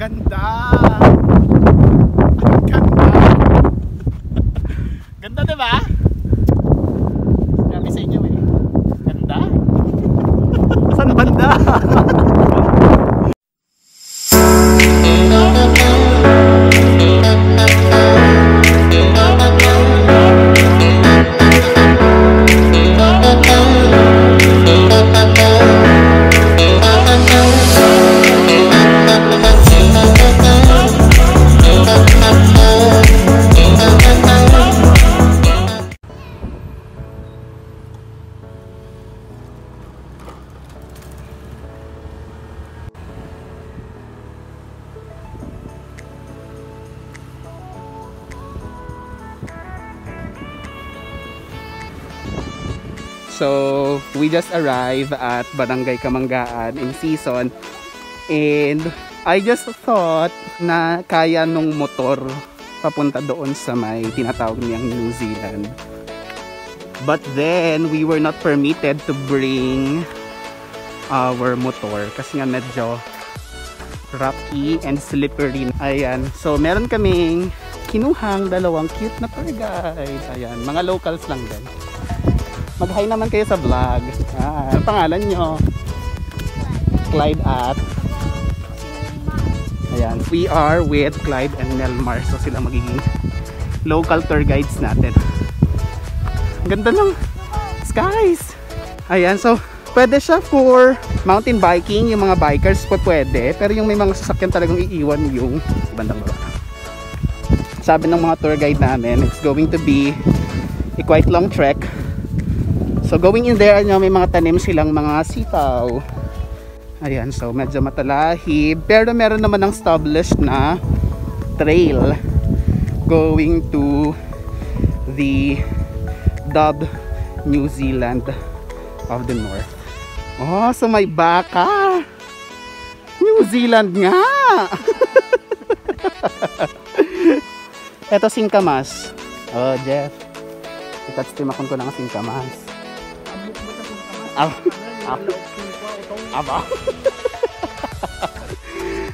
ganda! Ang ganda! Ganda diba? Sabi sa inyo eh. Ganda? Saan banda? So, we just arrived at Barangay Kamanggaan in season, and I just thought na kaya nung motor papunta doon sa may tinatawag niyang New Zealand. But then, we were not permitted to bring our motor kasi nga medyo rocky and slippery. Ayan, so meron kaming kinuhang dalawang cute na tour guide. Ayan, mga locals lang din. Mag-hi naman kayo sa vlog. Ano pangalan nyo? Clyde at ayan, we are with Clyde and Nelmar. So sila magiging local tour guides natin. Ganda ng skies. Ayan, so pwede siya for mountain biking. Yung mga bikers po pwede. Pero yung may mga sasakyan talagang iiwan yung bandang baba. Sabi ng mga tour guide namin, it's going to be a quite long trek. So going in there, may mga tanim silang mga sitaw. Ayan, so medyo matalahib. Pero meron naman ng established na trail going to the dubbed New Zealand of the North. Oh, so may baka. New Zealand nga. Eto singkamas. Oh, Jeff. Itatstimakon ko na ng singkamas. Aba.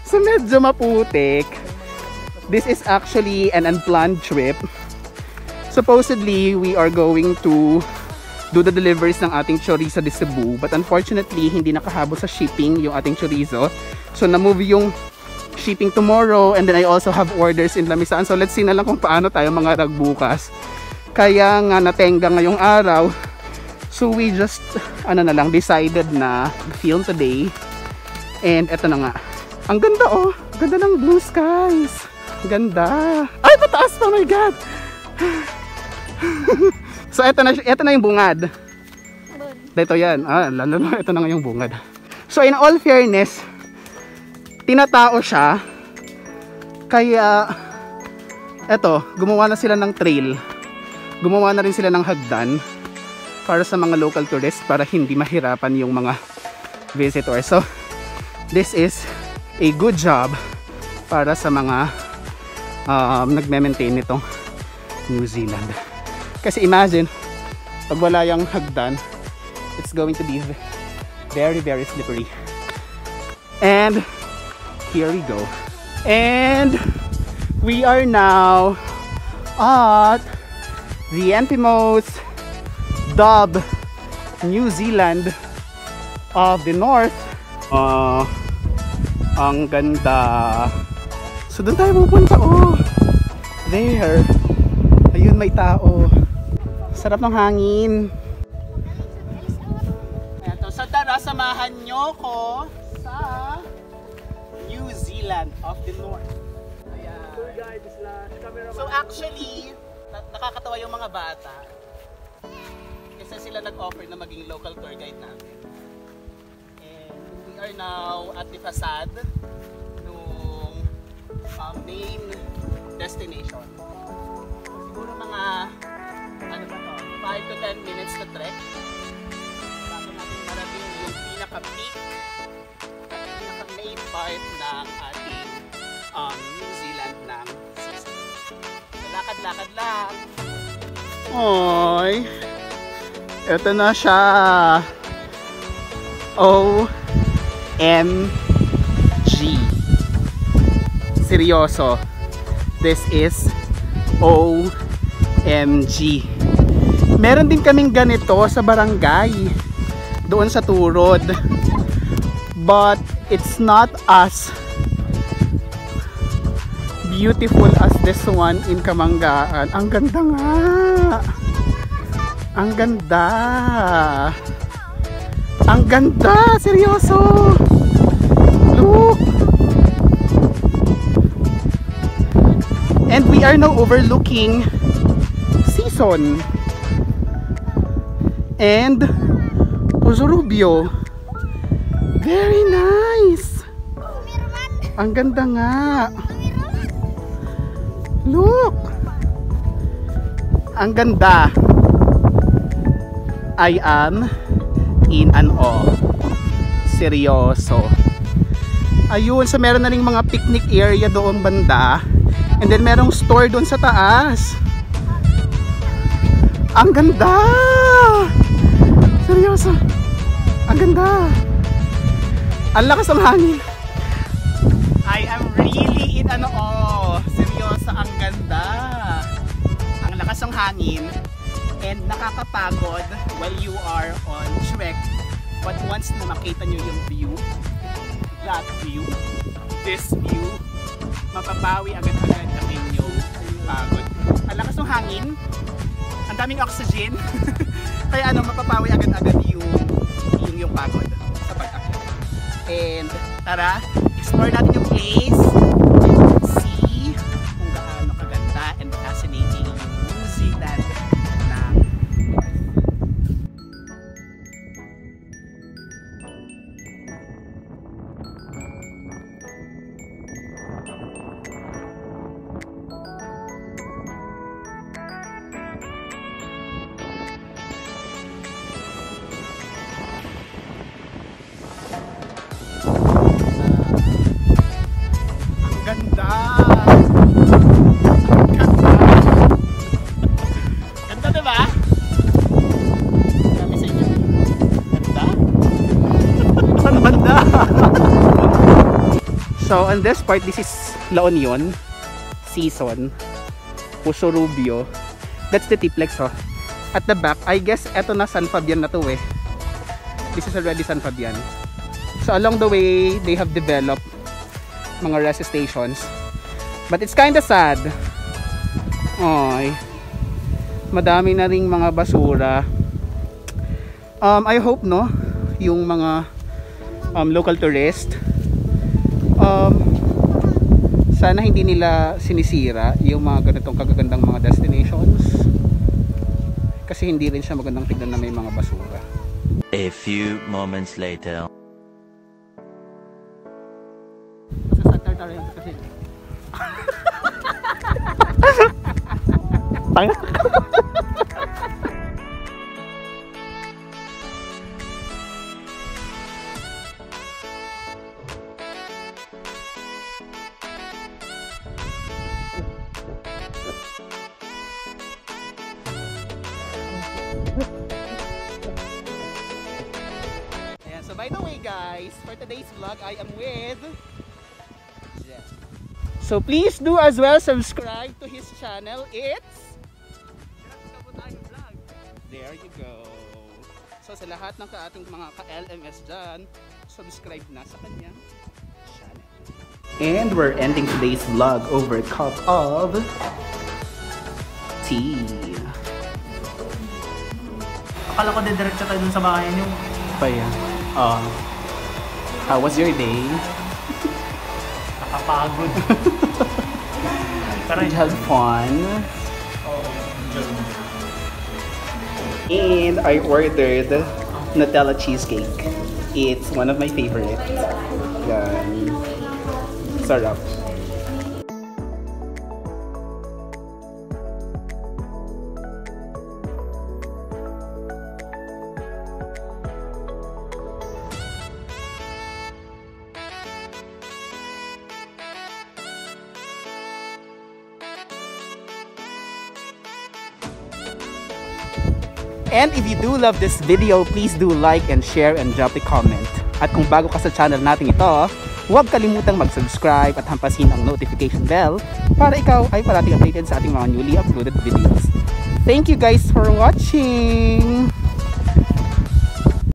So medyo maputik. This is actually an unplanned trip. Supposedly, we are going to do the deliveries ng ating chorizo de Cebu. But unfortunately, hindi nakahabol sa shipping yung ating chorizo. So na-move yung shipping tomorrow. And then I also have orders in Lamisan. So let's see na lang kung paano tayo mga ragbukas. Kaya nga natenga ngayong araw. So we just decided na film today. And eto na nga. Ang ganda oh. Ganda ng blue skies. Ganda. Ay, pataas pa, oh my god. So eto na yung bungad. Dito yan. Ito na nga yung bungad. So in all fairness, tinatao siya. Kaya eto, gumawa na sila ng trail. Gumawa na rin sila ng hagdan para sa mga local tourists para hindi mahirapan yung mga visitors. So this is a good job para sa mga nagme-maintain nitong New Zealand. Kasi imagine, pag wala yung hagdan, it's going to be very, very slippery. And here we go. And we are now at the most dubbed New Zealand of the North. Ang ganda. So doon tayo pupunta. Oh, there. Ayun, may tao. Sarap ng hangin. Eto, so tara, samahan nyo ko sa New Zealand of the North. Ayan. So actually, nakakatawa yung mga bata. Kasi sila nag-offer na maging local tour guide namin. And we are now at the facade nung main destination. Siguro mga 5 to 10 minutes na trek bago natin marating yung pinaka-peak at pinaka-main part ng ating New Zealand ng season. Lakad-lakad lang. Oy, eto na siya. OMG. Seryoso. This is OMG. Meron din kaming ganito sa barangay. Doon sa Turod. But it's not as beautiful as this one in Kamanggaan. Ang ganda nga. Ang ganda. Ang ganda. Seryoso. Look. And we are now overlooking Season and Pozorubio. Very nice. Ang ganda nga. Look. Ang ganda. I am in an awe. Seryoso. Ayun, so meron na ring mga picnic area doon banda. And then merong store doon sa taas. Ang ganda! Seryoso. Ang ganda. Ang lakas ng hangin. I am really in an awe. Seryoso, ang ganda. Ang lakas ng hangin. And nakakapagod while you are on trek. But once na makita nyo yung view, that view, this view, mapapawi agad-agad ang inyong pagod. Ang lakas ng hangin, ang daming oxygen, kaya mapapawi agad-agad yung pagod sa pag-akyat. And tara, explore natin yung place, see kung gaano kaganda and fascinating yung New Zealand na So on this part, this is La Union, Season, Pozorubio. That's the Tiplex, oh. At the back, I guess eto na San Fabian na to eh. This is already San Fabian. So along the way, they have developed mga rest stations. But it's kinda sad. Oy. Madami na ring mga basura. I hope no, yung mga local tourist, sana hindi nila sinisira yung mga ganitong kagagandang mga destinations, kasi hindi rin siya magandang tignan na may mga basura. A few moments later. Kasi tanga. Ayan, so by the way guys, for today's vlog, I am with Jeff. So please do as well subscribe to his channel. It's there you go. So sa lahat ng ating mga ka-LMS dyan, subscribe na sa kanyang channel. And we're ending today's vlog over a cup of tea. Akala ko diretso tayo dun sa bahay niyo. Pa yan. How was your day? Nakapagod. Did you have fun? And I ordered Nutella cheesecake. It's one of my favorites. Yan. Sarap. And if you do love this video, please do like and share and drop a comment. At kung bago ka sa channel natin ito, huwag kalimutang mag-subscribe at hampasin ang notification bell para ikaw ay parating updated sa ating mga newly uploaded videos. Thank you guys for watching!